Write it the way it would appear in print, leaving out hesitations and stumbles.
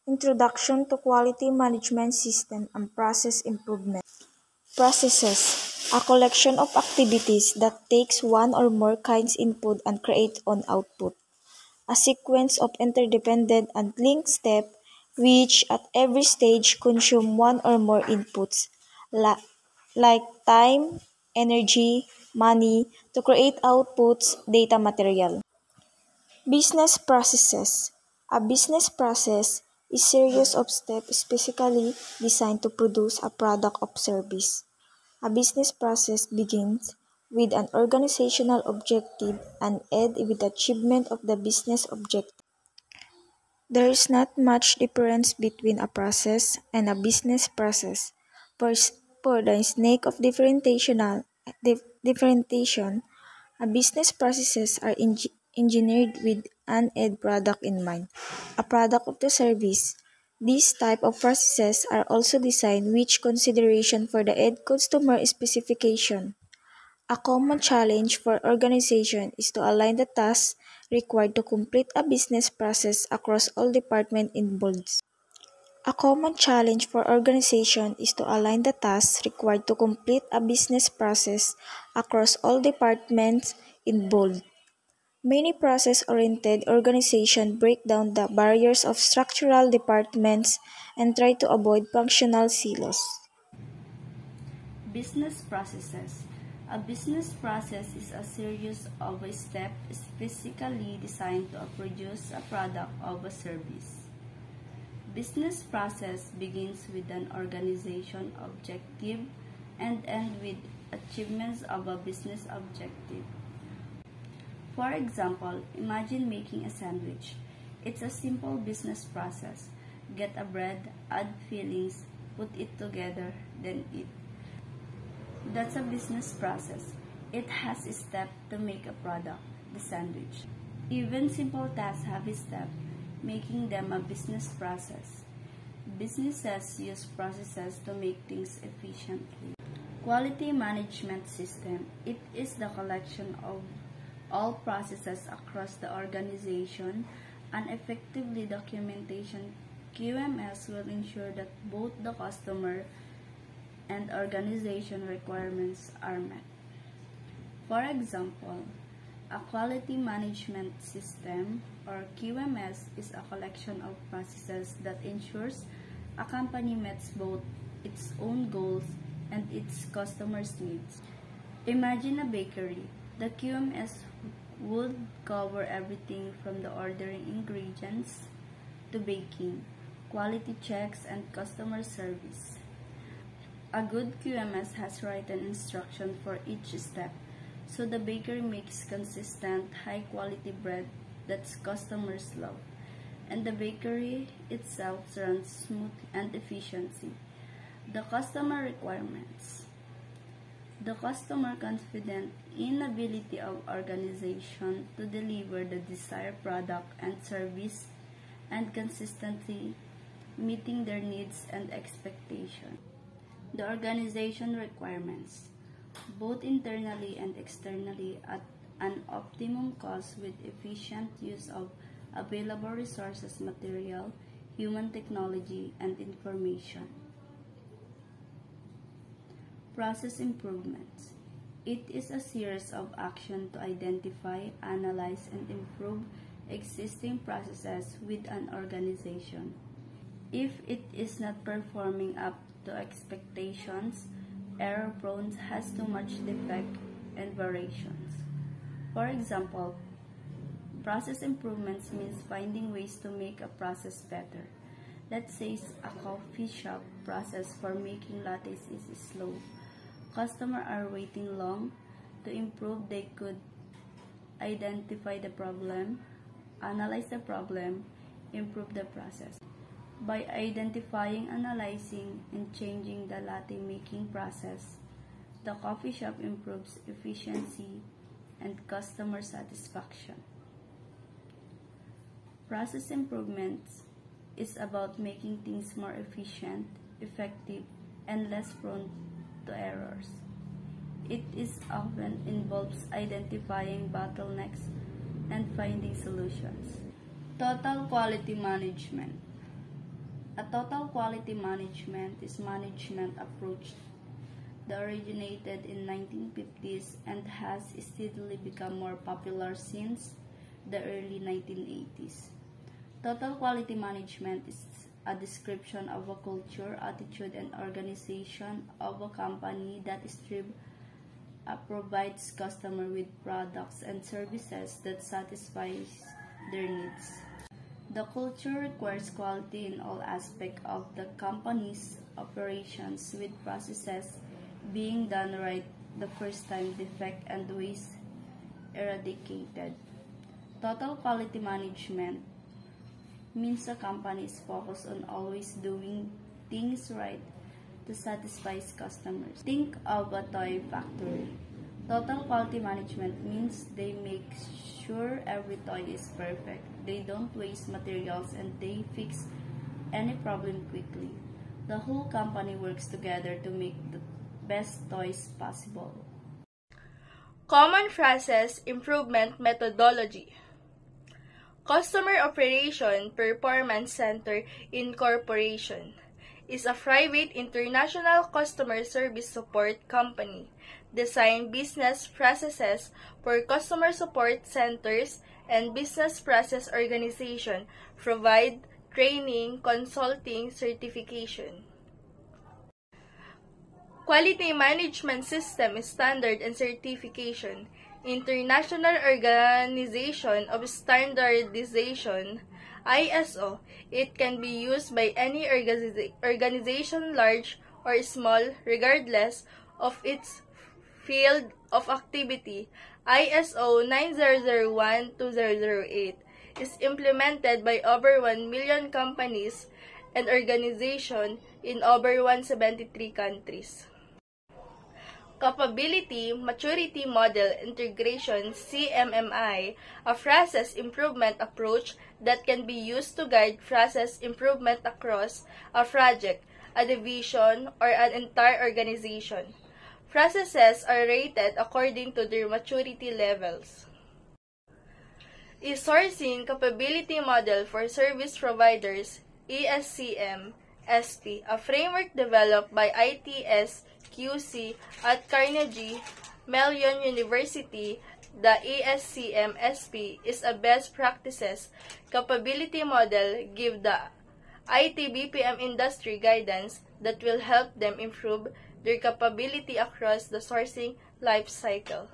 Introduction to Quality Management System and Process Improvement. Processes, a collection of activities that takes one or more kinds input and create an output. A sequence of interdependent and linked steps which at every stage consume one or more inputs, like time, energy, money, to create outputs, data material. Business processes. A business process is a series of steps specifically designed to produce a product or service. A business process begins with an organizational objective and ends with the achievement of the business objective. There is not much difference between a process and a business process. For the sake of differentiation, a business processes are engineered with an end product in mind, a product of the service. These type of processes are also designed with consideration for the end customer specification. A common challenge for organization is to align the tasks required to complete a business process across all departments involved. A common challenge for organization is to align the tasks required to complete a business process across all departments involved. Many process-oriented organizations break down the barriers of structural departments and try to avoid functional silos. Business processes. A business process is a series of steps specifically designed to produce a product or a service. Business process begins with an organization objective and ends with achievements of a business objective. For example, imagine making a sandwich. It's a simple business process. Get a bread, add fillings, put it together, then eat. That's a business process. It has a step to make a product, the sandwich. Even simple tasks have a step, making them a business process. Businesses use processes to make things efficiently. Quality management system. It is the collection of all processes across the organization and effectively documentation. QMS will ensure that both the customer and organization requirements are met. For example, a quality management system or QMS is a collection of processes that ensures a company meets both its own goals and its customers' needs. Imagine a bakery. The QMS would cover everything from the ordering ingredients to baking, quality checks, and customer service. A good QMS has written instruction for each step, so the bakery makes consistent, high-quality bread that customers love, and the bakery itself runs smooth and efficiency. The customer requirements. The customer confident in ability of organization to deliver the desired product and service and consistently meeting their needs and expectations. The organization requirements, both internally and externally at an optimum cost with efficient use of available resources, material, human technology, and information. Process improvements. It is a series of actions to identify, analyze, and improve existing processes with an organization. If it is not performing up to expectations, error-prone, has too much defect and variations. For example, process improvements means finding ways to make a process better. Let's say a coffee shop process for making lattes is slow. Customers are waiting long. To improve, they could identify the problem, analyze the problem, improve the process. By identifying, analyzing, and changing the latte making process, the coffee shop improves efficiency and customer satisfaction. Process improvements is about making things more efficient, effective, and less prone to errors. It is often involves identifying bottlenecks and finding solutions. Total quality management. A total quality management is management approach that originated in 1950s and has steadily become more popular since the early 1980s. Total quality management is a description of a culture, attitude, and organization of a company that provides customers with products and services that satisfies their needs. The culture requires quality in all aspects of the company's operations, with processes being done right the first time, defect and waste eradicated. Total quality management means a company is focused on always doing things right to satisfy customers. Think of a toy factory. Total quality management means they make sure every toy is perfect. They don't waste materials and they fix any problem quickly. The whole company works together to make the best toys possible. Common Process Improvement Methodology. Customer Operation Performance Center Incorporation is a private international customer service support company. Design business processes for customer support centers and business process organization, provide training, consulting, certification. Quality Management System Standard and Certification. International Organization of Standardization, ISO. It can be used by any organization, large or small, regardless of its field of activity. ISO 9001-2008 is implemented by over 1 million companies and organizations in over 173 countries. Capability Maturity Model Integration, CMMI, a process improvement approach that can be used to guide process improvement across a project, a division, or an entire organization. Processes are rated according to their maturity levels. E-Sourcing Capability Model for Service Providers, ESCM, SP, a framework developed by ITS QC at Carnegie Mellon University. The ESCM-SP is a best practices capability model give the IT BPM industry guidance that will help them improve their capability across the sourcing life cycle.